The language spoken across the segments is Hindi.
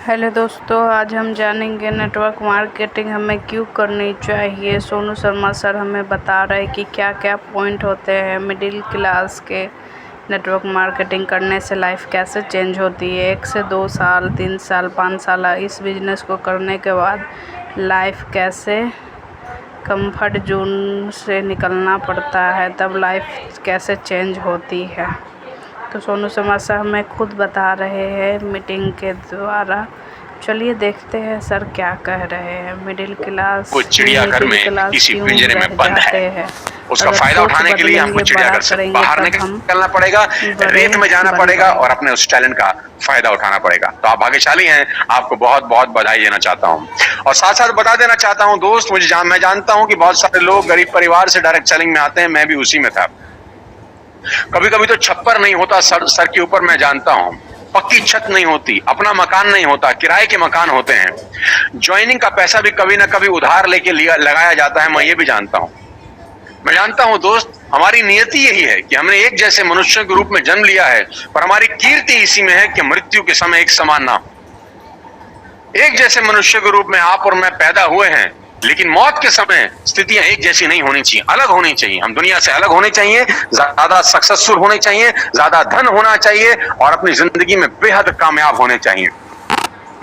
हेलो दोस्तों, आज हम जानेंगे नेटवर्क मार्केटिंग हमें क्यों करनी चाहिए। सोनू शर्मा सर हमें बता रहे हैं कि क्या क्या पॉइंट होते हैं मिडिल क्लास के। नेटवर्क मार्केटिंग करने से लाइफ कैसे चेंज होती है। 1 से 2 साल, 3 साल, 5 साल इस बिज़नेस को करने के बाद लाइफ कैसे कंफर्ट जोन से निकलना पड़ता है, तब लाइफ कैसे चेंज होती है। तो सोनू शर्मा सर हमें खुद बता रहे हैं मीटिंग के द्वारा। चलिए देखते हैं सर क्या कह रहे हैं। मिडिल क्लास वो चिड़ियाघर में किसी पिंजरे में बंद है, उसका फायदा उठाने के लिए हमको चिड़ियाघर से बाहर निकलना पड़ेगा, रेत में जाना पड़ेगा और अपने उस टैलेंट का फायदा उठाना पड़ेगा। तो आप भाग्यशाली हैं, आपको बहुत बहुत बधाई देना चाहता हूं। और साथ साथ बता देना चाहता हूं दोस्त, मैं जानता हूं कि बहुत सारे लोग गरीब परिवार से डायरेक्ट सेलिंग में आते हैं, मैं भी उसी में था। कभी कभी तो छप्पर नहीं होता सर के ऊपर, मैं जानता हूं। पक्की छत नहीं होती, अपना मकान नहीं होता, किराए के मकान होते हैं। ज्वाइनिंग का पैसा भी कभी ना कभी उधार लेके लगाया जाता है, मैं ये भी जानता हूं। मैं जानता हूं दोस्त, हमारी नियति यही है कि हमने एक जैसे मनुष्यों के रूप में जन्म लिया है, पर हमारी कीर्ति इसी में है कि मृत्यु के समय एक समान ना हो। एक जैसे मनुष्य के रूप में आप और मैं पैदा हुए हैं, लेकिन मौत के समय स्थितियां एक जैसी नहीं होनी चाहिए, अलग होनी चाहिए। हम दुनिया से अलग होने चाहिए, ज्यादा सक्सेसफुल होने चाहिए, ज्यादा धन होना चाहिए और अपनी जिंदगी में बेहद कामयाब होने चाहिए।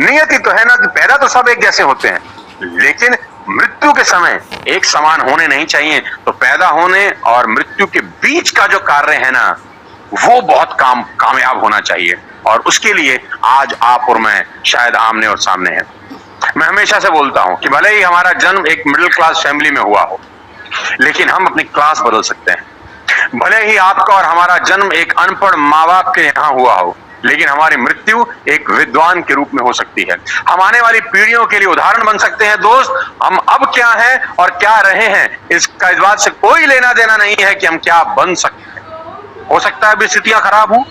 नियति तो है ना कि पैदा तो सब एक जैसे होते हैं, लेकिन मृत्यु के समय एक समान होने नहीं चाहिए। तो पैदा होने और मृत्यु के बीच का जो कार्य है ना, वो बहुत कामयाब होना चाहिए। और उसके लिए आज आप और मैं शायद आमने और सामने हैं। मैं हमेशा से बोलता हूं कि भले ही हमारा जन्म एक मिडिल क्लास फैमिली में हुआ हो, लेकिन हम अपनी क्लास बदल सकते हैं। भले ही आपका और हमारा जन्म एक अनपढ़ माँ बाप के यहाँ हुआ हो, लेकिन हमारी मृत्यु एक विद्वान के रूप में हो सकती है। हम आने वाली पीढ़ियों के लिए उदाहरण बन सकते हैं दोस्त। हम अब क्या हैं और क्या रहे हैं, इसका इस बात से कोई लेना देना नहीं है कि हम क्या बन सकते हैं। हो सकता है अभी स्थितियां खराब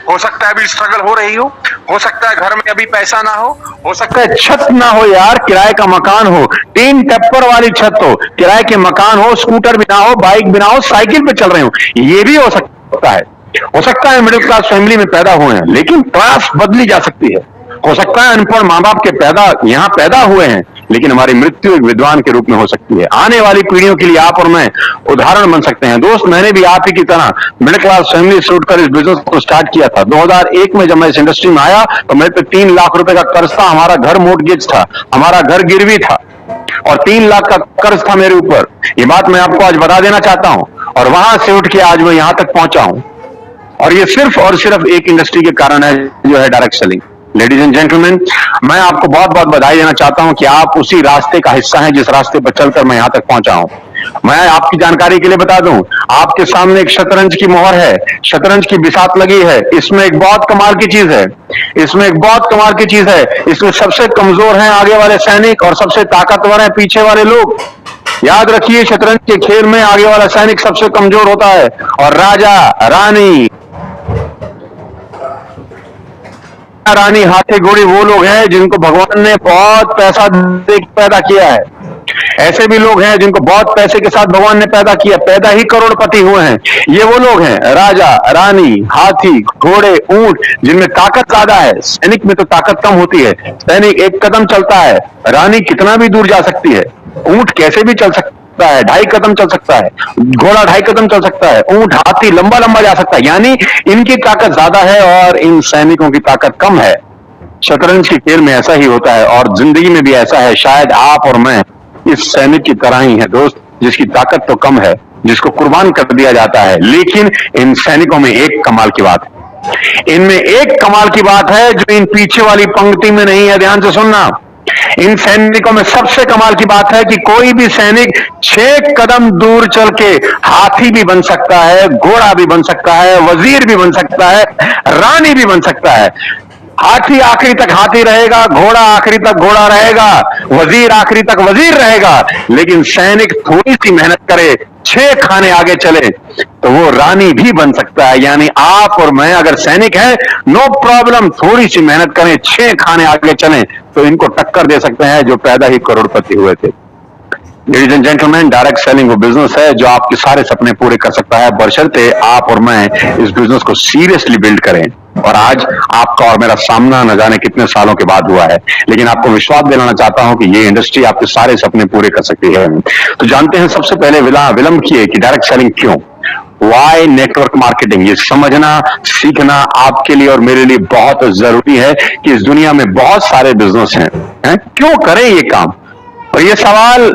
हो सकता है अभी स्ट्रगल हो रही हो सकता है घर में अभी पैसा ना हो सकता है छत ना हो यार, किराए का मकान हो, 3 टप्पर वाली छत हो, किराए के मकान हो, स्कूटर भी ना हो, बाइक भी ना हो, साइकिल पे चल रहे हो, ये भी हो सकता है। हो सकता है मिडिल क्लास फैमिली में पैदा हुए हैं, लेकिन क्लास बदली जा सकती है। हो सकता है अनपढ़ माँ बाप के यहाँ पैदा हुए हैं, लेकिन हमारी मृत्यु एक विद्वान के रूप में हो सकती है। आने वाली पीढ़ियों के लिए आप और मैं उदाहरण बन सकते हैं। दोस्त, मैंने भी आप ही की तरह मिडिल क्लास फैमिली से उठकर इस बिजनेस को स्टार्ट किया था। 2001 में जब मैं इस इंडस्ट्री में आया तो मेरे पे 3 लाख रुपए का कर्ज था। हमारा घर मोर्टगेज था, हमारा घर गिरवी था और 3 लाख का कर्ज था मेरे ऊपर। ये बात मैं आपको आज बता देना चाहता हूं और वहां से उठ के आज मैं यहां तक पहुंचा हूं। और ये सिर्फ और सिर्फ एक इंडस्ट्री के कारण है, जो है direct selling. Ladies and gentleman, मैं आपको बहुत बहुत बधाई देना चाहता हूं कि आप उसी रास्ते का हिस्सा हैं जिस रास्ते पर चलकर मैं यहां तक पहुंचा हूं। मैं आपकी जानकारी के लिए बता दूं, आपके सामने एक शतरंज की मोहर है, शतरंज की बिसात लगी है। इसमें एक बहुत कमाल की चीज है, इसमें सबसे कमजोर हैं आगे वाले सैनिक और सबसे ताकतवर हैं पीछे वाले लोग। याद रखिए, शतरंज के खेल में आगे वाला सैनिक सबसे कमजोर होता है और रानी हाथी घोड़ी वो लोग हैं जिनको भगवान ने बहुत पैसा दे पैदा किया है। ऐसे भी लोग हैं जिनको बहुत पैसे के साथ भगवान ने पैदा ही करोड़पति हुए हैं। ये वो लोग हैं राजा, रानी, हाथी, घोड़े, ऊंट, जिनमें ताकत ज्यादा है। सैनिक में तो ताकत कम होती है। सैनिक 1 कदम चलता है, रानी कितना भी दूर जा सकती है, ऊंट कैसे भी चल सकता है, 2.5 कदम चल सकता है, घोड़ा 2.5 कदम चल सकता है, ऊंट, हाथी लंबा लंबा जा सकता है। यानी इनकी ताकत ज्यादा है और इन सैनिकों की ताकत कम है। शतरंज के खेल में ऐसा ही होता है और जिंदगी में भी ऐसा है। शायद आप और मैं इस सैनिक की तरह ही है दोस्त, जिसकी ताकत तो कम है, जिसको कुर्बान कर दिया जाता है। लेकिन इन सैनिकों में एक कमाल की बात है, इनमें एक कमाल की बात है जो इन पीछे वाली पंक्ति में नहीं है। ध्यान से सुनना, इन सैनिकों में सबसे कमाल की बात है कि कोई भी सैनिक 6 कदम दूर चल के हाथी भी बन सकता है, घोड़ा भी बन सकता है, वजीर भी बन सकता है, रानी भी बन सकता है। हाथी आखिरी तक हाथी रहेगा, घोड़ा आखिरी तक घोड़ा रहेगा, वजीर आखिरी तक वजीर रहेगा। लेकिन सैनिक थोड़ी सी मेहनत करे, 6 खाने आगे चले, तो वो रानी भी बन सकता है। यानी आप और मैं अगर सैनिक हैं, नो प्रॉब्लम, थोड़ी सी मेहनत करें, 6 खाने आगे चलें, तो इनको टक्कर दे सकते हैं जो पैदा ही करोड़पति हुए थे। Ladies and gentleman, direct selling वो बिजनेस है जो आपके सारे सपने पूरे कर सकता है, बशर्ते आप और मैं इस बिजनेस को सीरियसली बिल्ड करें। और आज आपका और मेरा सामना न जाने कितने सालों के बाद हुआ है, लेकिन आपको विश्वास दिलाना चाहता हूं कि ये इंडस्ट्री आपके सारे सपने पूरे कर सकती है। तो जानते हैं सबसे पहले विलंब किए कि डायरेक्ट सेलिंग क्यों, वाई नेटवर्क मार्केटिंग, ये समझना सीखना आपके लिए और मेरे लिए बहुत जरूरी है कि इस दुनिया में बहुत सारे बिजनेस हैं, क्यों करें ये काम। और ये सवाल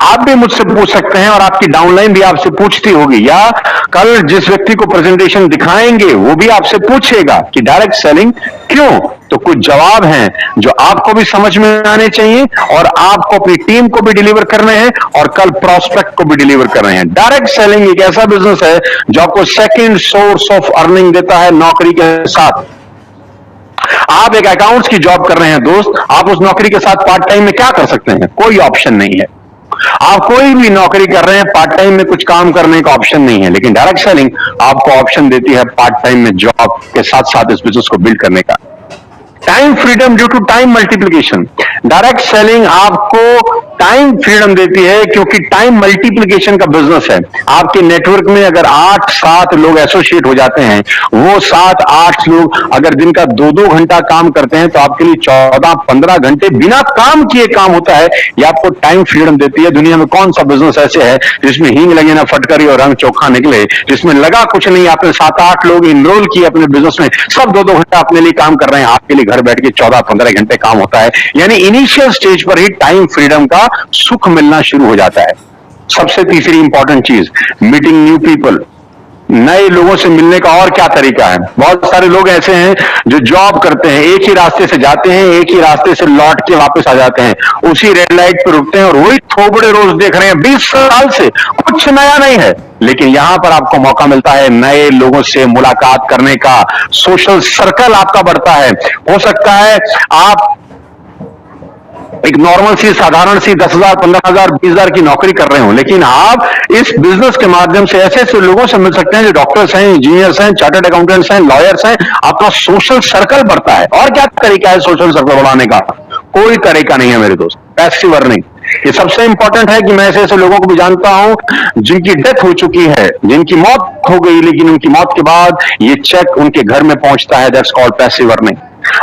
आप भी मुझसे पूछ सकते हैं और आपकी डाउनलाइन भी आपसे पूछती होगी, या कल जिस व्यक्ति को प्रेजेंटेशन दिखाएंगे वो भी आपसे पूछेगा कि डायरेक्ट सेलिंग क्यों। तो कुछ जवाब हैं जो आपको भी समझ में आने चाहिए और आपको अपनी टीम को भी डिलीवर करने हैं और कल प्रोस्पेक्ट को भी डिलीवर करने हैं। डायरेक्ट सेलिंग एक ऐसा बिजनेस है जो आपको सेकंड सोर्स ऑफ अर्निंग देता है नौकरी के साथ। आप एक अकाउंट्स की जॉब कर रहे हैं दोस्त, आप उस नौकरी के साथ पार्ट टाइम में क्या कर सकते हैं, कोई ऑप्शन नहीं है। आप कोई भी नौकरी कर रहे हैं, पार्ट टाइम में कुछ काम करने का ऑप्शन नहीं है, लेकिन डायरेक्ट सेलिंग आपको ऑप्शन देती है पार्ट टाइम में जॉब के साथ साथ इस बिजनेस को बिल्ड करने का। Time freedom due to time multiplication, direct selling आपको टाइम फ्रीडम देती है क्योंकि टाइम मल्टीप्लीकेशन का बिजनेस है। आपके नेटवर्क में अगर 8-7 लोग एसोसिएट हो जाते हैं, वो 7-8 लोग अगर दिन का 2-2 घंटा काम करते हैं तो आपके लिए 14-15 घंटे बिना काम किए काम होता है। ये आपको टाइम फ्रीडम देती है। दुनिया में कौन सा बिजनेस ऐसे है जिसमें हींग लगे ना फटकरी और रंग चोखा निकले, जिसमें लगा कुछ नहीं, आपने 7-8 लोग इनरोल किए अपने बिजनेस में, सब 2-2 घंटा अपने लिए काम कर रहे हैं, आपके लिए घर बैठ के 14-15 घंटे काम होता है। यानी इनिशियल स्टेज पर ही टाइम फ्रीडम का सुख मिलना शुरू हो जाता है। सबसे तीसरी इंपॉर्टेंट चीज, मीटिंग न्यू पीपल, नए लोगों से मिलने का और क्या तरीका है। बहुत सारे लोग ऐसे हैं जो जॉब करते हैं, एक ही रास्ते से जाते हैं, एक ही रास्ते से लौट के वापस आ जाते हैं, उसी रेड लाइट पर रुकते हैं और वही थोबड़े रोज देख रहे हैं 20 साल से, कुछ नया नहीं है। लेकिन यहां पर आपको मौका मिलता है नए लोगों से मुलाकात करने का, सोशल सर्कल आपका बढ़ता है। हो सकता है आप एक नॉर्मल सी साधारण सी 10,000, 15,000, 20,000 की नौकरी कर रहे हो, लेकिन आप इस बिजनेस के माध्यम से ऐसे ऐसे लोगों से मिल सकते हैं जो डॉक्टर्स हैं, इंजीनियर्स हैं, चार्टर्ड अकाउंटेंट्स हैं, लॉयर्स हैं। आपका सोशल सर्कल बढ़ता है। और क्या तरीका है सोशल सर्कल बढ़ाने का? कोई तरीका नहीं है मेरे दोस्त, पैसिव अर्निंग। ये सबसे इंपॉर्टेंट है कि मैं ऐसे ऐसे लोगों को भी जानता हूं जिनकी डेथ हो चुकी है, जिनकी मौत हो गई, लेकिन उनकी मौत के बाद ये चेक उनके घर में पहुंचता है। That's called passive earning.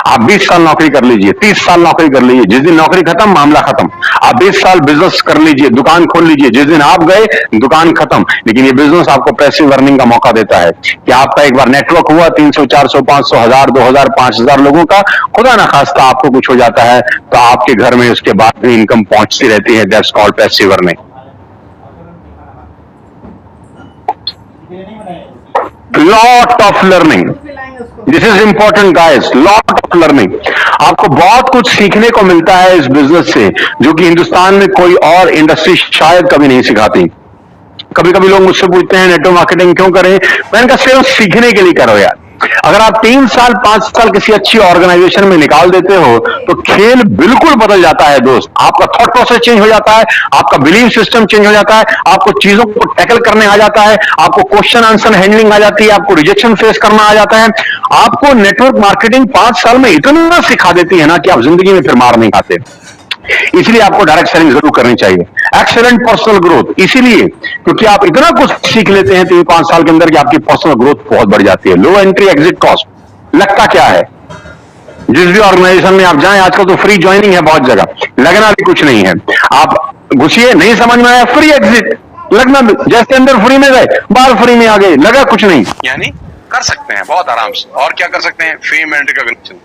आप 20 साल नौकरी कर लीजिए, 30 साल नौकरी कर लीजिए, जिस दिन नौकरी खत्म मामला खत्म। आप 20 साल बिजनेस कर लीजिए, दुकान खोल लीजिए, जिस दिन आप गए दुकान खत्म। लेकिन ये बिजनेस आपको पैसिव अर्निंग का मौका देता है कि आपका एक बार नेटवर्क हुआ 300, 400, 500, 1000, 2000, 5000 लोगों का, खुदा ना खास्ता आपको कुछ हो जाता है तो आपके घर में उसके बाद भी इनकम पहुंचती रहती है। That's called passive earning. Lot of learning, this is important guys, lot of learning. आपको बहुत कुछ सीखने को मिलता है इस बिजनेस से, जो कि हिंदुस्तान में कोई और इंडस्ट्री शायद कभी नहीं सिखाती। कभी कभी लोग मुझसे पूछते हैं नेटवर्क मार्केटिंग क्यों करें, मैंने कहा सिर्फ सीखने के लिए करो यार। अगर आप 3 साल 5 साल किसी अच्छी ऑर्गेनाइजेशन में निकाल देते हो तो खेल बिल्कुल बदल जाता है दोस्त। आपका थॉट प्रोसेस चेंज हो जाता है, आपका बिलीफ सिस्टम चेंज हो जाता है, आपको चीजों को टैकल करने आ जाता है, आपको क्वेश्चन आंसर हैंडलिंग आ जाती है, आपको रिजेक्शन फेस करना आ जाता है। आपको नेटवर्क मार्केटिंग 5 साल में इतना सिखा देती है ना कि आप जिंदगी में फिर मार नहीं खाते। इसलिए आपको डायरेक्ट सेलिंग जरूर करनी चाहिए। एक्सीलेंट पर्सनल ग्रोथ, इसीलिए क्योंकि आप इतना कुछ सीख लेते हैं 3-5 साल के अंदर कि आपकी पर्सनल ग्रोथ बहुत बढ़ जाती है। लो एंट्री एग्जिट कॉस्ट, लगता क्या है? जिस भी ऑर्गेनाइजेशन में आप जाएं, आजकल तो फ्री ज्वाइनिंग है बहुत जगह, लगना भी कुछ नहीं है। आप घुसिए, नहीं समझ में आया, फ्री एग्जिट, लगना जैसे अंदर फ्री में गए बाहर फ्री में आ गए, लगा कुछ नहीं। यानी कर सकते हैं बहुत आराम से। और क्या कर सकते हैं? Fame and recognition,